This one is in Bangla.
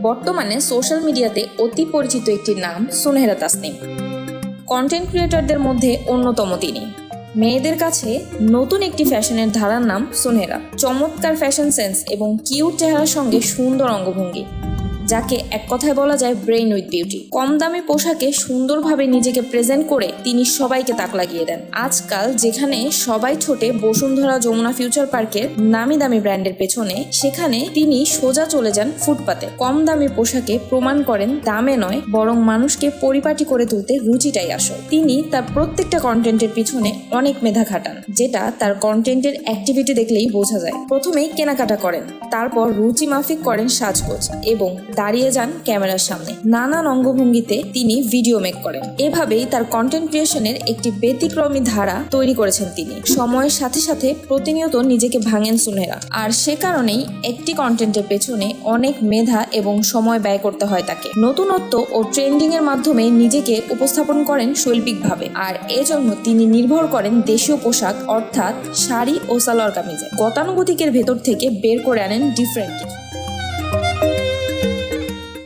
বর্তমানে সোশ্যাল মিডিয়াতে অতি পরিচিত একটি নাম সুনহেরা তাসনিম। কন্টেন্ট ক্রিয়েটরদের মধ্যে অন্যতম তিনি। মেয়েদের কাছে নতুন একটি ফ্যাশনের ধারার নাম সুনহেরা। চমৎকার ফ্যাশন সেন্স এবং কিউট চেহারার সঙ্গে সুন্দর অঙ্গভঙ্গি, যাকে এক কথায় বলা যায় ব্রেইন উইথ বিউটি। কম দামি পোশাকে সুন্দরভাবে নিজেকে প্রেজেন্ট করে তিনি সবাইকে তাক লাগিয়ে দেন। আজকাল যেখানে সবাই ছোটে বসুন্ধরা, যমুনা ফিউচার পার্কের নামি দামি ব্র্যান্ডের পেছনে, সেখানে তিনি সোজা চলে যান ফুটপাতে। কম দামি পোশাকে প্রমাণ করেন দামে নয়, বরং মানুষকে পরিপাটি করে তুলতে রুচিটাই আসল। তিনি তার প্রত্যেকটা কন্টেন্টের পিছনে অনেক মেধা খাটান, যেটা তার কন্টেন্টের অ্যাক্টিভিটি দেখলেই বোঝা যায়। প্রথমেই কেনাকাটা করেন, তারপর রুচি মাফিক করেন সাজগোজ এবং দাঁড়িয়ে যান ক্যামেরার সামনে। নানান অঙ্গভঙ্গিতে তিনি ভিডিও মেক করেন। এভাবেই তার কন্টেন্ট ক্রিয়েশনের একটি ব্যতিক্রমী ধারা তৈরি করেছেন তিনি। সময়ের সাথে সাথে প্রতিনিয়ত নিজেকে ভাঙেন সুনহেরা, আর সে কারণেই একটি কন্টেন্টের পেছনে অনেক মেধা এবং সময় ব্যয় করতে হয় তাকে। নতুনত্ব ও ট্রেন্ডিং এর মাধ্যমে নিজেকে উপস্থাপন করেন শৈল্পিকভাবে, আর এজন্য তিনি নির্ভর করেন দেশীয় পোশাক অর্থাৎ শাড়ি ও সালোয়ার কামিজে। গতানুগতিকের ভেতর থেকে বের করে আনেন ডিফারেন্ট কিছু।